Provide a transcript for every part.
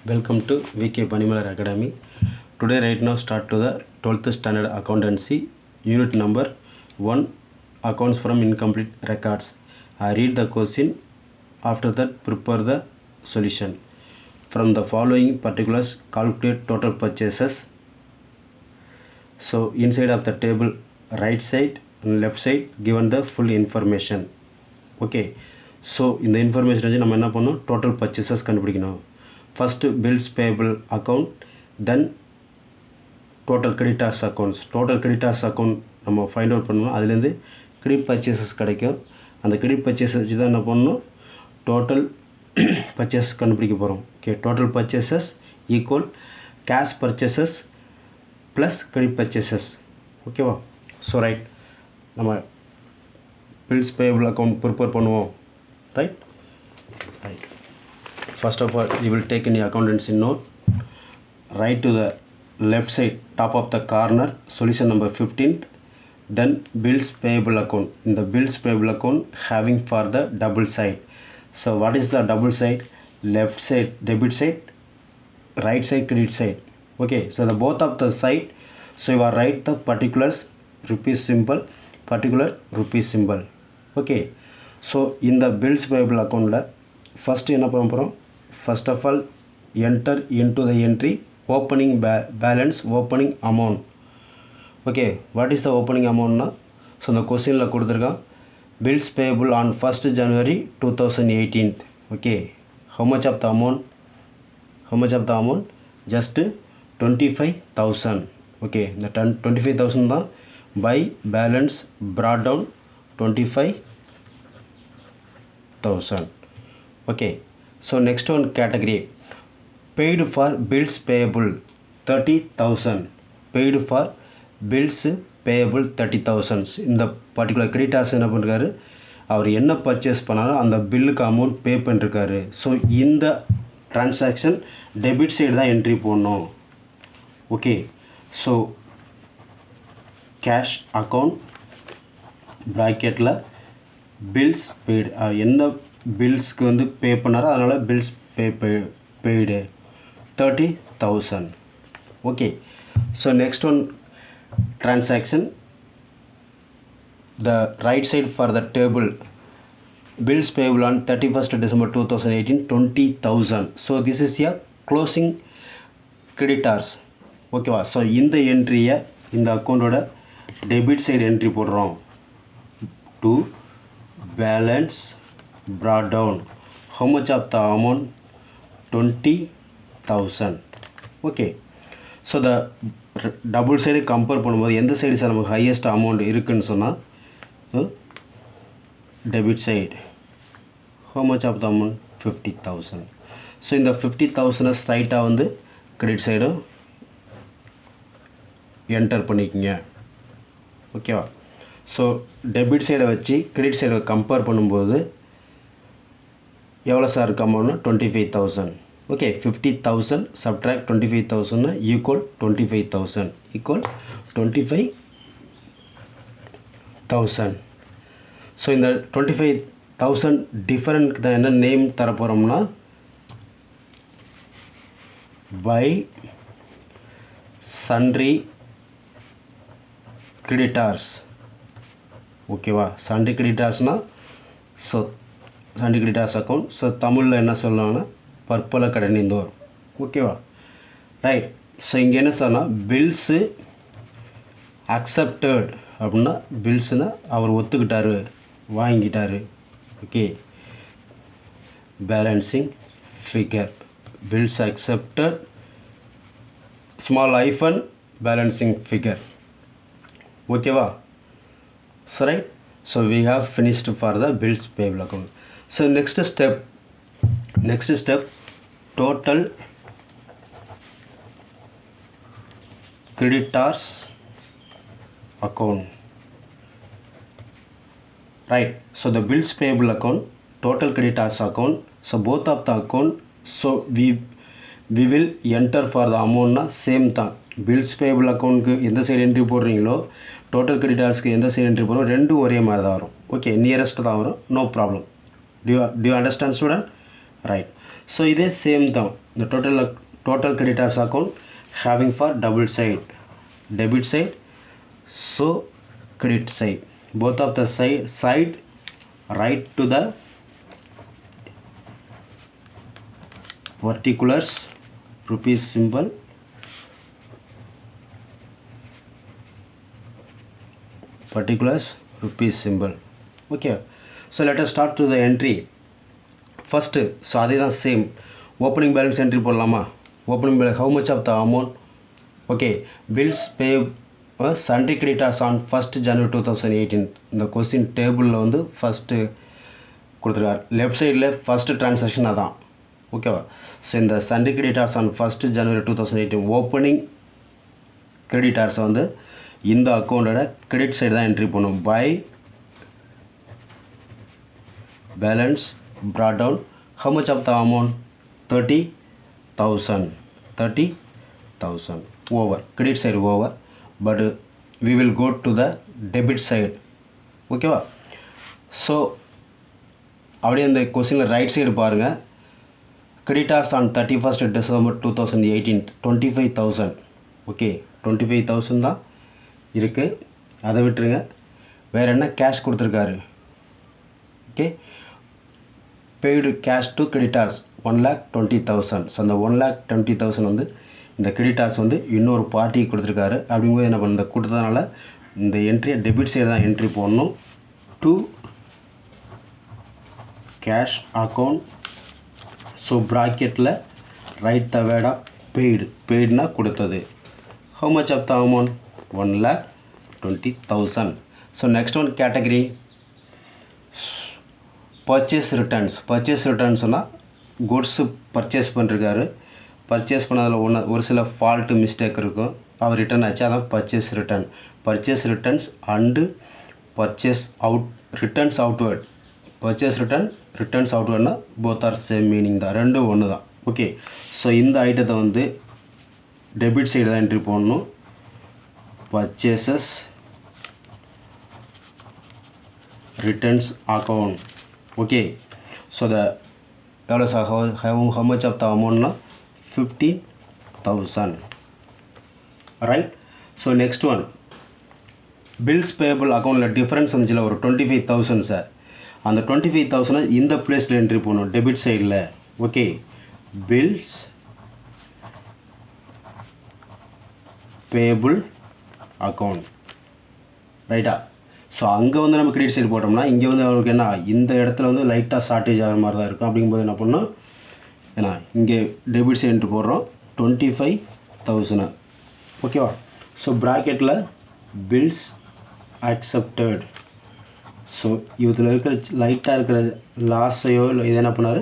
Welcome to VK Panimalar Academy. Today right now start to the 12th standard accountancy unit number 1 accounts from incomplete records. I read the question, after that prepare the solution. From the following particulars calculate total purchases. So inside of the table right side and left side given the full information. Okay, so in the information நம்ம என்ன பண்ணோம், total purchases கண்டுபிடிக்கணும். First bills payable account, then total creditors accounts. Total creditors account நம்ம find out பண்ணணும். அதிலேருந்து credit purchases கிடைக்கும். அந்த credit purchases வச்சு தான் என்ன பண்ணணும், total purchases கண்டுபிடிக்க போகிறோம். Okay, total purchases equal cash purchases plus credit purchases. ஓகேவா? ஸோ ரைட், நம்ம bills payable account ப்ரிப்பேர் பண்ணுவோம். Right. First of all, you will take in the accountancy note, right to the left side top of the corner solution number 15th, then bills payable account. In the bills payable account having for the double side. So what is the double side? Left side debit side, right side credit side. Okay, so the both of the side, so you are write the particulars rupees symbol, particular rupees symbol. Okay, so in the bills payable account la first என்ன பண்ண போகிறோம், first of all enter into the entry opening balance, opening amount. Okay, what is the opening amount na? So the question la கொடுத்திருக்கான் bills payable on 1st January 2018. Okay, how much of the amount? Just 25,000. Okay, the 25,000 தான் by balance brought down 25,000. Okay, so next one category paid for bills payable 30,000. paid for bills payable 30,000. இந்த particular creditors என்ன பண்ணுறாரு, அவர் என்ன purchase பண்ணாலும் அந்த பில்லுக்கு amount pay பண்ணிருக்காரு. So இந்த டிரான்சாக்ஷன் டெபிட் சைடு தான் என்ட்ரி போடணும். ஓகே, ஸோ கேஷ் அக்கௌண்ட் ப்ராக்கெட்டில் பில்ஸ் பெய்டு, என்ன பில்ஸ்க்கு வந்து பே பண்ணாரோ அதனால் bills paid 30,000. Okay, so next one transaction, the right side for the table bills payable on 31st December 2018 20,000. so this is a closing creditors. ஓகேவா? So இந்த என்ட்ரியை இந்த அக்கௌண்ட்டோட debit side entry போடுறோம். to balance brought down, how much of the amount? 20,000. okay, so the double side compare பண்ணும்போது எந்த side sir நமக்கு highest amount இருக்குதுன்னு சொன்னால் debit side. how much of the amount? 50,000. So இந்த 50,000 ஸ்ட்ரைட்டாக வந்து கிரெடிட் சைடும் என்டர் பண்ணிக்கோங்க. ஓகேவா? ஸோ டெபிட் சைடை வச்சு கிரெடிட் சைடை கம்பேர் பண்ணும்போது எவ்வளோ சார் இருக்கு அமௌண்ட்னா 25,000. Okay, 50,000 subtract 25,000 equal 25,000 equal 25,000. So இந்த 25,000 டிஃபரண்ட்க்கு தான் என்ன நேம் தர போகிறோம்னா பை சன்ட்ரி கிரெடிட்டார்ஸ். ஓகேவா? சன்ட்ரி கிரெடிட்டார்ஸ்னால் so sundry creditors account. So தமிழில் என்ன சொல்லலாம்னா பற்பல கடனிந்தோர். ஓகேவா? ரைட். ஸோ இங்கே என்ன சொன்னால் பில்ஸு அக்செப்டட் அப்படின்னா பில்ஸுனால் அவர் ஒத்துக்கிட்டார், வாங்கிட்டார். Okay, balancing figure bills accepted small ஐஃபன் பேலன்சிங் ஃபிகர். ஓகேவா? So right. So we have finished for the bills payable account. So next step total creditors account. Right, so the bills payable account, total creditors account, so both of the account, so we will enter for the amount na same தான். bills payable account க்கு எந்த side entry போடுறீங்களோ total creditorsக்கு எந்த side entry போடுறோம் ரெண்டும் ஒரே மாதிரி தான் வரும். ஓகே, நியரஸ்ட் தான் வரும், no problem. do you understand student? right. So இதே சேம் தான் இந்த total creditors account having for double side, debit side, so credit side, both of the side write to the particulars rupees symbol, particulars rupees symbol. Okay, so let us start to the entry first. So அதே தான் same opening balance entry போடலாமா? opening balance, how much of the amount? Okay, bills pay sundry creditors on 1st January 2018. இந்த question டேபிளில் வந்து first கொடுத்துருக்காரு. Left சைடில் first transaction அதான். ஓகேவா? ஸோ இந்த sundry creditors on 1st January 2018 opening கிரெடிட்டார்ஸை வந்து இந்த அக்கௌண்ட்டோட கிரெடிட் சைடு தான் என்ட்ரி பண்ணும். By balance brought down, how much of the amount? 30,000 over, credit side over, but we will go to the debit side. ஓகேவா? So அப்படியே இந்த கொஸ்டினில் ரைட் சைடு பாருங்கள். creditors on 31st December 2018 25,000. Okay, 25,000 தான் இருக்குது, அதை விட்டுருங்க. வேறு என்ன கேஷ் கொடுத்துருக்காரு? Okay, paid cash to creditors 1,20,000. So அந்த 1,20,000 வந்து இந்த கிரெடிட்டார்ஸ் வந்து இன்னொரு பார்ட்டிக்கு கொடுத்துருக்காரு. அப்படிங்கும்போது என்ன பண்ண கொடுத்ததுனால இந்த என்ட்ரியை டெபிட் சைடு தான் என்ட்ரி போடணும். To cash account. ஸோ ப்ராக்கெட்டில் ரைட் த வேர்ட் ஆஃப் பெய்டுனா கொடுத்தது. How much of the amount? 1,20,000. So next one category purchase ரிட்டர்ன்ஸ்னால் குட்ஸு பர்ச்சேஸ் பண்ணிருக்காரு. பர்ச்சேஸ் பண்ணதில் ஒரு சில ஃபால்ட்டு மிஸ்டேக் இருக்கும், அவர் ரிட்டர்ன் ஆச்சு, அதான் purchase returns and returns outward. Purchase returns அவுட்வேர்ட்னா போத் ஆர் சேம் மீனிங் தான், ரெண்டும் ஒன்று தான். ஓகே, ஸோ இந்த ஐட்டத்தை வந்து டெபிட் சைடு தான் என்ட்ரி போடணும். Purchases returns account. Okay, so எவ்வளோ sir? how much of the amountனா 15,000. Right. So next one bills payable அக்கௌண்ட்டில் டிஃப்ரென்ஸ் வந்துச்சுல ஒரு 25,000 சார். அந்த 25,000 இந்த பிளேஸில் என்ட்ரி போகணும் டெபிட் சைடில். Okay, bills payable account. ரைட்டா? ஸோ அங்கே வந்து நம்ம கிரெடிட் சைடு போட்டோம்னா இங்கே வந்து அவருக்கு என்ன இந்த இடத்துல வந்து லைட்டாக ஷார்ட்டேஜ் ஆகிற மாதிரி தான் இருக்கும். அப்படிங்கும்போது என்ன பண்ணோம், ஏன்னா இங்கே டெபிட் சைடு என்ட்ரி போடுறோம் 25,000. ஓகேவா? ஸோ ப்ராக்கெட்டில் பில்ஸ் அக்செப்டட். ஸோ இதில் இருக்கிற லைட்டாக இருக்கிற லாஸையோ இல்லை இது என்ன பண்ணார்,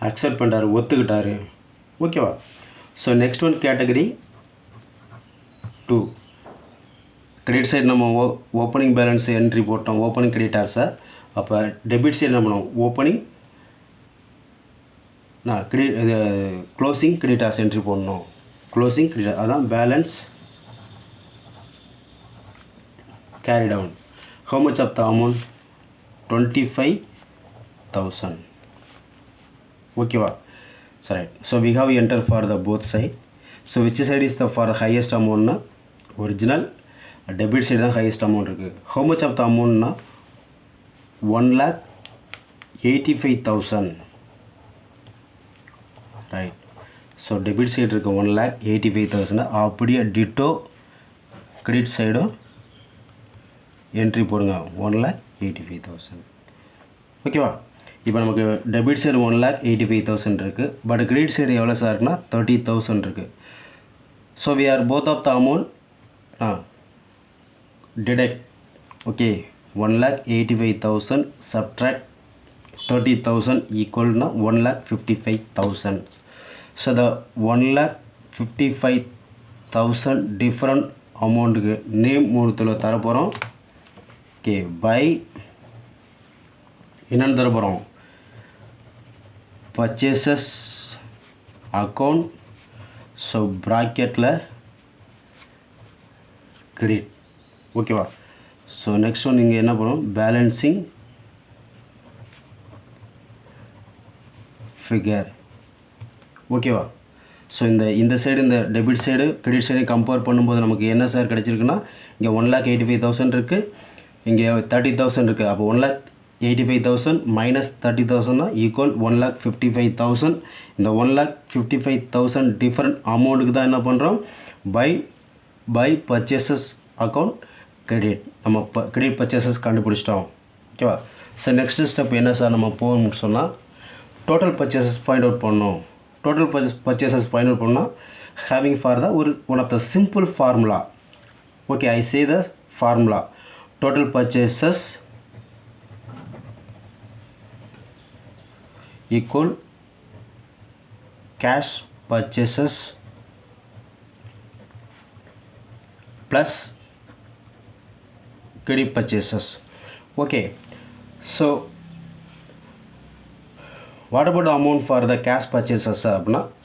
அக்செப்ட் பண்ணுறாரு, ஒத்துக்கிட்டாரு. ஓகேவா? So next one category 2 credit side நம்ம ஓப்பனிங் பேலன்ஸ் என்ட்ரி போட்டோம், ஓப்பனிங் கிரெடிட்டார்ஸை. அப்போ டெபிட் சைடு என்ன பண்ணுவோம், ஓப்பனிங் க்ளோசிங் கிரெடிட்டார்ஸ் என்ட்ரி போடணும். க்ளோசிங் கிரெடிட்டார் அதான் balance carry down. how much of the amount? 25,000. ஓகேவா? சரி. So we have entered for the both side. So which side is the for the highest amountனா original debit side தான் highest amount இருக்குது. how much of the amountனா 1,85,000. Right. So debit side இருக்குது 1,85,000. அப்படியே Tito credit சைடும் entry போடுங்க 1,85,000. ஓகேவா? இப்போ நமக்கு டெபிட் சைடு 1,85,000 இருக்குது, பட் கிரெடிட் சைடு எவ்வளோ சார் இருக்குன்னா 30,000 இருக்குது. So we are both of the amount detect. Okay, 1,85,000 subtract 30,000 ஈக்குவல்னா 1,55,000. ஸோ த 1,55,000 டிஃப்ரெண்ட் அமௌண்ட்டுக்கு நேம் 3 தர போகிறோம். ஓகே, பை என்னென்னு தர போகிறோம், பர்ச்சேசஸ் அக்கௌண்ட். ஸோ ப்ராக்கெட்டில் கிரெடிட். ஓகேவா? ஸோ நெக்ஸ்ட் ஒன் நீங்கள் என்ன பண்ணுவோம், பேலன்சிங் figure. ஓகேவா? ஸோ இந்த சைடு இந்த debit side credit side compare பண்ணும்போது நமக்கு என்ன சார் கிடச்சிருக்குன்னா இங்கே 1,85,000 இருக்குது, இங்கே 30,000 இருக்குது. அப்போ 1,85,000 மைனஸ் 30,000 ஈக்குவல் 1,55,000. இந்த 1,55,000 டிஃப்ரெண்ட் அமௌண்ட்டுக்கு தான் என்ன பண்ணுறோம், பை பர்ச்சேசஸ் அக்கௌண்ட் கிரெடிட். நம்ம கிரெடிட் பர்ச்சேசஸ் கண்டுபிடிச்சிட்டோம். ஓகேவா? ஸோ நெக்ஸ்ட் ஸ்டெப் என்ன சார் நம்ம போகணும்னு சொன்னால் டோட்டல் பர்ச்சேசஸ் ஃபைண்ட் அவுட் பண்ணணும். Total purchases find out பண்ணா having for the one of the simple formula. Okay, I say the formula. Total purchases equal cash purchases plus credit purchases. Okay, so what about the amount for the cash purchases?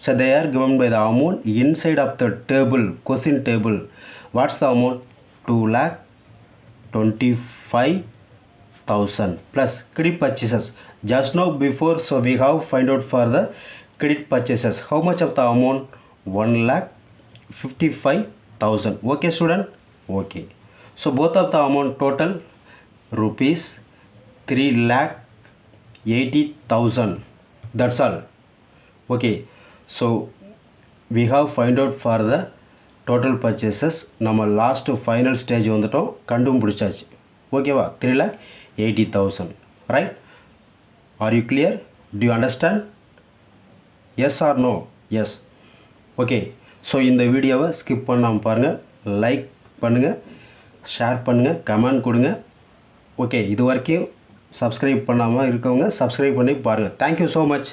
So they are given by the amount inside of the table, question table. What's the amount? 2,25,000 plus credit purchases. Just now before, so we have find out for the credit purchases. How much of the amount? 1,55,000. Okay, student? Okay. So both of the amount total rupees 3,80,000. That's all. Okay, so we have find out for the total purchases. நம்ம last final stage வந்துட்டோம், கண்டுபிடிச்சாச்சு. ஓகேவா? 3,80,000. ரைட்? Are you clear? Do you understand? Yes or no? Yes. Okay, so இந்த வீடியோவை skip பண்ணாமல் பாருங்கள், like பண்ணுங்கள், ஷேர் பண்ணுங்கள், கமெண்ட் கொடுங்க. ஓகே, இது வரைக்கும் சப்ஸ்கிரைப் பண்ணாமல் இருக்கவங்க சப்ஸ்கிரைப் பண்ணி பாருங்கள். Thank you so much.